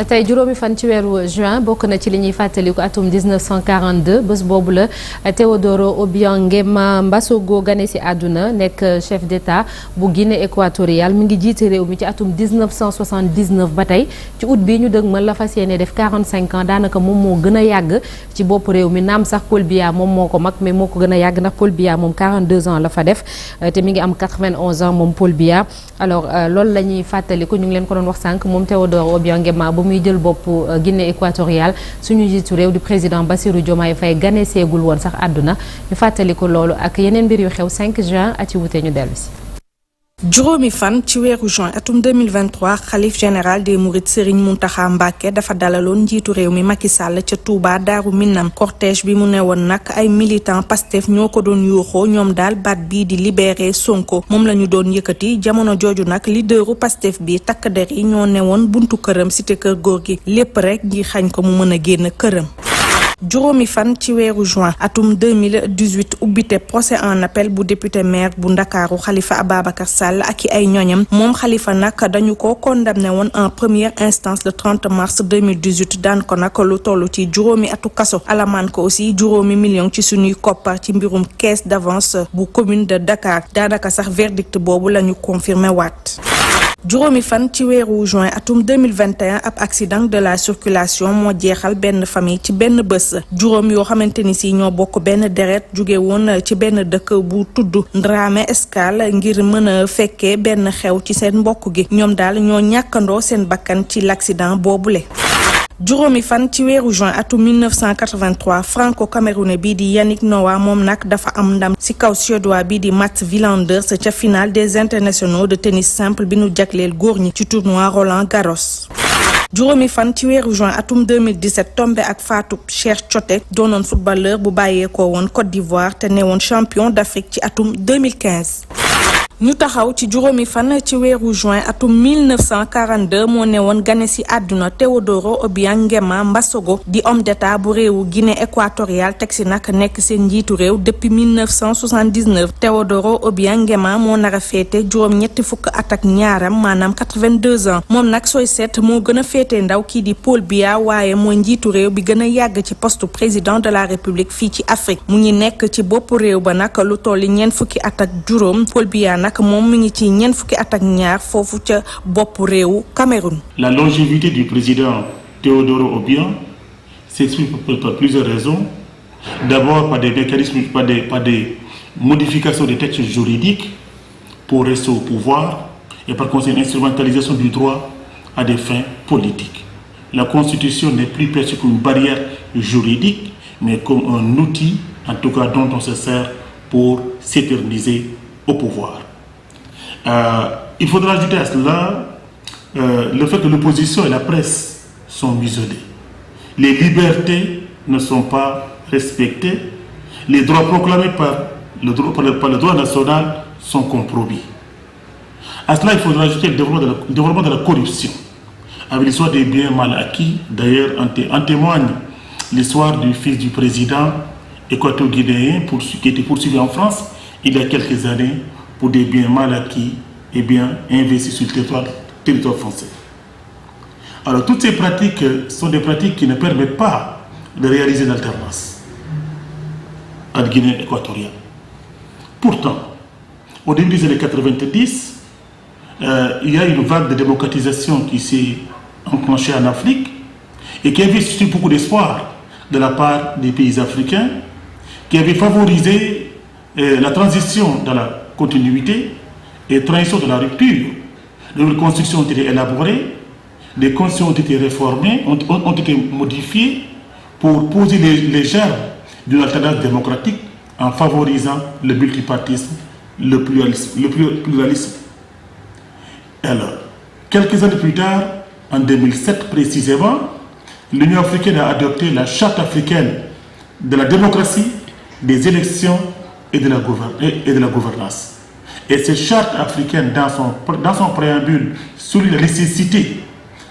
tey juróomi fan ci weeru juin bokk na ci li ñuy fàttaliku atum 1942 bés boobu la Théodoro Obiang Nguema Mbasogo gane si àdduna nekk chef d'état bu Guinée équatoriale mi ngi jiite réew mi ci atum 1979 ba tey ci août bi ñu dëgmal la fas yéene def 45 ans daanaka moom moo gën a yàgg ci bopp réew mi naam sax Paul Biya moom moo ko mag mais moo ko gën a yàgg ndax Paul Biya moom 42 ans la fa def te mi ngi am 91 ans moom Paul Biya alors loolu la ñuy fàttaliku ñu ngi leen ko doon wax sànq moom Théodoro Obiang Nguema ba muy jël bopp Guinée équatoriale suñu jiitu réew di président Bassirou Diomaye Faye gane seegul woon sax àdduna ñu fàttaliku loolu ak yeneen mbir yu xew 5 juin ati wute ñu dellu si. juróomi fan ci weeru juin atum 2023 xalif général des Mourides Serigne Mountakha Mbacké dafa dalaloon njiitu réew mi Macky Sall ca Touba Daaru Minam cortège bi mu ne woon nag ay militants Pastef ñoo ko doon yuuxoo ñoom daal baat bii di libéré Sonko moom la ñu doon yëkkati jamono jooju nag leaderu Pastef bi takk der yi ñoo ne woon buntu këram cité kër góor gi lépp rek ngir xañ ko mu mën a génn këram. juróomi fan ci weeru juin atum 2018 ubbite procès en appel bu député maire bu Ndakaaru Khalifa Ababacar Sall ak i ay ñoñam moom Khalifa nag dañu ko condamné woon en première instance le 30 mars 2018 daan ko nag lu toll ci juróomi atu kaso alamaan ko aussi juróomi million ci suñuy koppar ci mbirum caisse d'avance bu commune de Dakar daanaka sax verdict boobu la ñu confirmé waat. juróomi fan ci weeru juin atum 2021 ab accident de la circulation moo jeexal benn famille ci benn bés juróom yoo xamante ni si ñoo bokk benn deret jóge woon ci benn dëkk bu tudd Ndramé Escale ngir mën a fekkee benn xew ci seen mbokk gi ñoom daal ñoo ñàkkandoo seen bakkan ci l'accident boobule. juróomi fan ci weeru juin atum 1983 franco-camerounais bii di Yannick Noah moom nag dafa am ndam ci kaw suédois bii di Mats Wilander ca finale des internationaux de tennis simple bi nu jagleel góor ñi ci tournoi Roland Garros. juróomi fan ci weeru juin atum 2017 tombé ak faatu Cheikh Coté doonoon footballeur bu bàyyeekoo woon Côte d'Ivoire te ne woon champion d'Afrique ci atum 2015. ñu taxaw ci juróomi fan ci weeru juin atum 1942 moo ne woon gane ci àdduna Théodoro Obiang Nguema Mbasogo di homme d'état bu réewu Guinée équatoriale teg ci nag nekk seen njiitu réew depuis 1979 Théodoro Obiang Nguema moo nar a féete juróom ñetti fukk at ak ñaaram maanaam 82 ans moom nag sooy seet moo gën a féete ndaw kii di Paul Biya waaye mooy njiitu réew bi gën a yàgg ci poste président de la République fii ci Afrique mu ngi nekk ci bopp réew ba nag lu tolli ñeent fukki at ak juróom Paul Biya nag moom mi ngi ci ñeent fukki at ak ñaar foofu ca bopp réewu Cameroun. La longévité du président Théodoro Obiang s'explique par plusieurs raisons. D'abord par des mécanismes, par des modifications des textes juridiques pour rester au pouvoir et par conséquent instrumentalisation du droit à des fins politiques. La Constitution n'est plus perçue comme une barrière juridique, mais comme un outil, en tout cas dont on se sert pour s'éterniser au pouvoir. Il faudra ajouter à cela le fait que l'opposition et la presse sont muselées. Les libertés ne sont pas respectées. Les droits proclamés par le droit national sont compromis. À cela, il faudra ajouter le développement de la corruption, avec l'histoire des biens mal acquis. D'ailleurs, en témoigne l'histoire du fils du président équato-guinéen qui était poursuivi en France il y a quelques années pour des biens mal acquis et bien investis sur le territoire français. Alors toutes ces pratiques sont des pratiques qui ne permettent pas de réaliser l'alternance en Guinée équatoriale. Pourtant, au début des années 90, il y a une vague de démocratisation qui s'est enclenchée en Afrique et qui avait suscité beaucoup d'espoir de la part des pays africains, qui avait favorisé la transition dans la continuité et transition de la rupture. De nouvelles constitutions ont été élaborées, les constitutions ont été réformées, ont été modifiées pour poser les germes d'une alternance démocratique en favorisant le multipartisme, le pluralisme. Alors, quelques années plus tard, en 2007 précisément, l'Union africaine a adopté la Charte africaine de la démocratie, des élections et de la gouvernance. Et cette charte africaine, dans son préambule, souligne la nécessité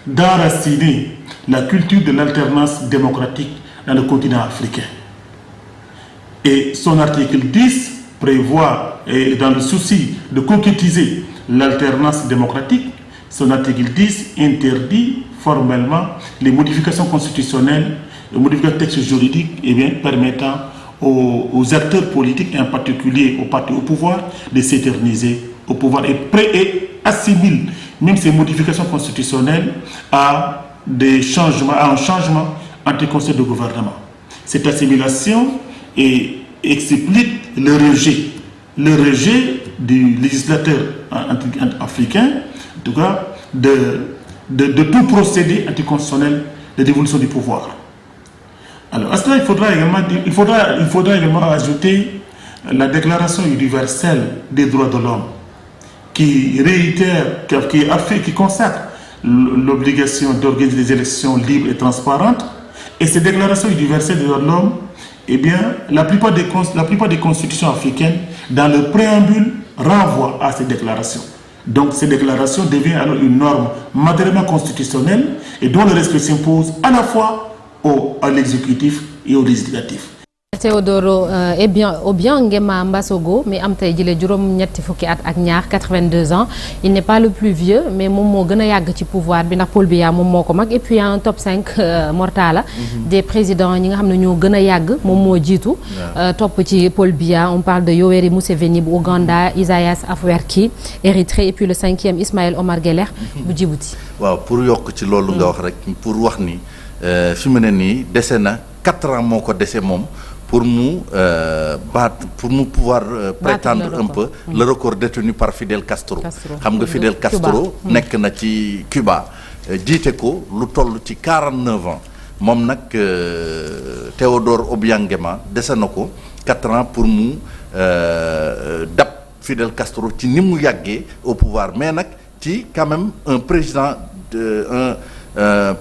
d'enraciner la culture de l'alternance démocratique dans le continent africain. Et son article 10 prévoit, et dans le souci de concrétiser l'alternance démocratique, son article 10 interdit formellement les modifications constitutionnelles, les modifications de textes juridiques permettant aux acteurs politiques, et en particulier aux partis au pouvoir, de s'éterniser au pouvoir et assimile même ces modifications constitutionnelles à un changement entre les conseils de gouvernement. Cette assimilation explique le rejet du législateur africain, en tout cas, de tout procédé anticonstitutionnel de dévolution du pouvoir. Alors, à cela, il faudra également ajouter la Déclaration universelle des droits de l'homme, qui réitère, qui consacre l'obligation d'organiser des élections libres et transparentes. Et cette Déclaration universelle des droits de l'homme, la plupart des constitutions africaines, dans le préambule, renvoient à cette déclaration. Donc, cette déclaration devient alors une norme matériellement constitutionnelle et dont le respect s'impose à la fois à l'exécutif et au législatif. Théodoro Obiang Nguema Mbasogo mi am tey jëlee juróom-ñetti fukki at ak ñaar 82 ans il n'est pas le plus vieux mais moom moo gën a yàgg ci pouvoir bi ndax Paul Biya moom moo ko mag et puis en top 5 Mortala des présidents ñi nga xam ne ñoo gën a yàgg moom moo jiitu topp ci Paul Biya on parle de Yoweri Museveni bu Ouganda, Isaias Afwerki Érythrée et puis le 5e Ismaël Omar Guelleh bu Djibouti. waaw pour yokk ci loolu nga wax rek pour wax ni fi mu ne nii dese na 4 ans moo ko dese moom pour pouvoir prétendre un peu le record détenu par Fidel Castro. xam nga Fidel Castro nekk na ci Cuba jiite ko lu toll ci 49 ans moom nag Théodore Obiang Nguema dese na ko 4 ans pour mu dab Fidel Castro ci ni mu yàggee au pouvoir mais nag ci quand même un président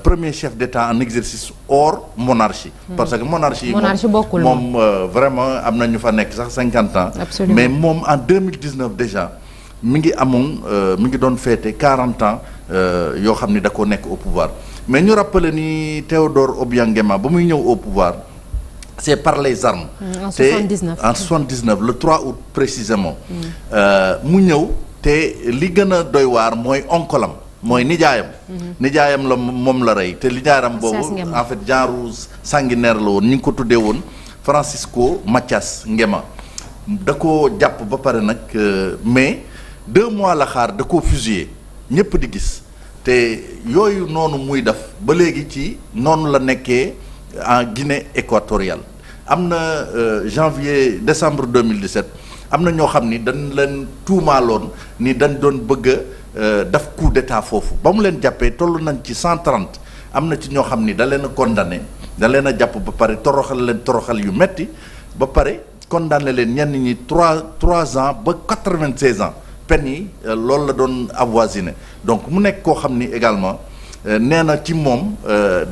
premier chef d'État en exercice hors monarchie. Parce que monarchie moom vraiment am na ñu fa nekk sax 50 ans. Absolument. Mais moom en 2019 déjà mi ngi doon fêter 40 ans yoo xam ni da ko nekk au pouvoir mais ñu rappeler ni Théodore Obiang Nguema ba muy ñëw au pouvoir c'est par les armes. En 79 en 79 le 3 août précisément. mu ñëw te li gën a doy waar mooy onkolam. mooy nijaayam la moom la rey te nijaayam boobu en fait genre sanguinaire la woon ñu ngi ko tuddee woon Francisco Mathias Nguema da ko jàpp ba pare nag mais 2 mois la xaar da koo fusillé ñëpp di gis te yooyu noonu muy def ba léegi ci noonu la nekkee en Guinée équatoriale am na décembre 2017 am na ñoo xam ni dañ leen tuumaaloon ni dañ doon bëgg daf coup d'état foofu ba mu leen jàppee toll nañ ci 130 am na ci ñoo xam ni da leen a condamné da leen a jàpp ba pare toroxal yu metti ba pare condamné leen ñenn ñi 3 ans ba 96 ans peine yi loolu la doon avoisiné donc mu nekk koo xam ni également nee na ci moom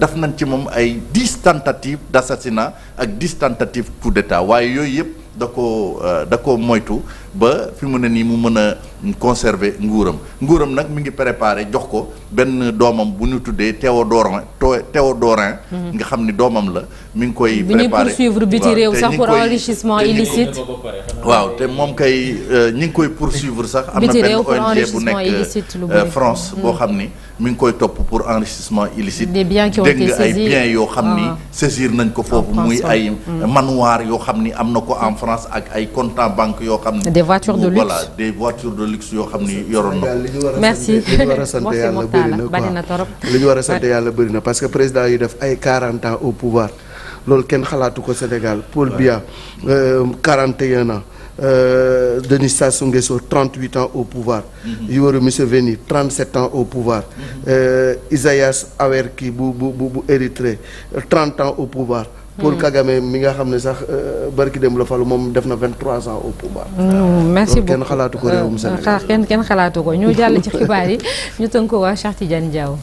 daf nañ ci moom ay 10 tentatives d'assassinat ak 10 tentatives coup d'état waaye yooyu yëpp da ko moytu ba fi mu ne nii mu mën a conserver nguuram nag mi ngi préparé jox ko benn doomam bu ñu tuddee Théodorin nga xam ni doomam la mi ngi koy préparé bi ñuy poursuivre biti réew sax pour enrichissement illicite waaw te moom kay ñi ngi koy poursuivre sax am na benn ONG bu nekk France boo xam ni mi ngi koy topp pour enrichissement illicite des biens qui ont été dégg nga ay saisis biens yoo xam ni saisir nañ ko foofu muy ay manoir yoo xam ni am na ko en France ak ay comptes en banque yoo xam ni des voitures de luxe voilà des voitures de luxe yoo xam ni yoroon na ko. merci li ñu war a sant yàlla bëri na quoi li ñu war a sant yàlla bëri na parce que président yi def ay 40 ans au pouvoir loolu kenn xalaatu ko Sénégal. Paul Biya 41 ans. Denis Sassou Nguesso 38 ans au pouvoir. Yoweri Museveni 37 ans au pouvoir. Isaias Afwerki bu Érythrée 30 ans au pouvoir. Paul Kagame mi nga xam ne sax barki dem la falu moom def na 23 ans au pouvoir. merci beaucoup kenn xalaatu ko réewum Sénégal. kenn xalaatu ko ñu jàll ci xibaar yi ñu tënk ko waa Cheikh Tidiane Diaw.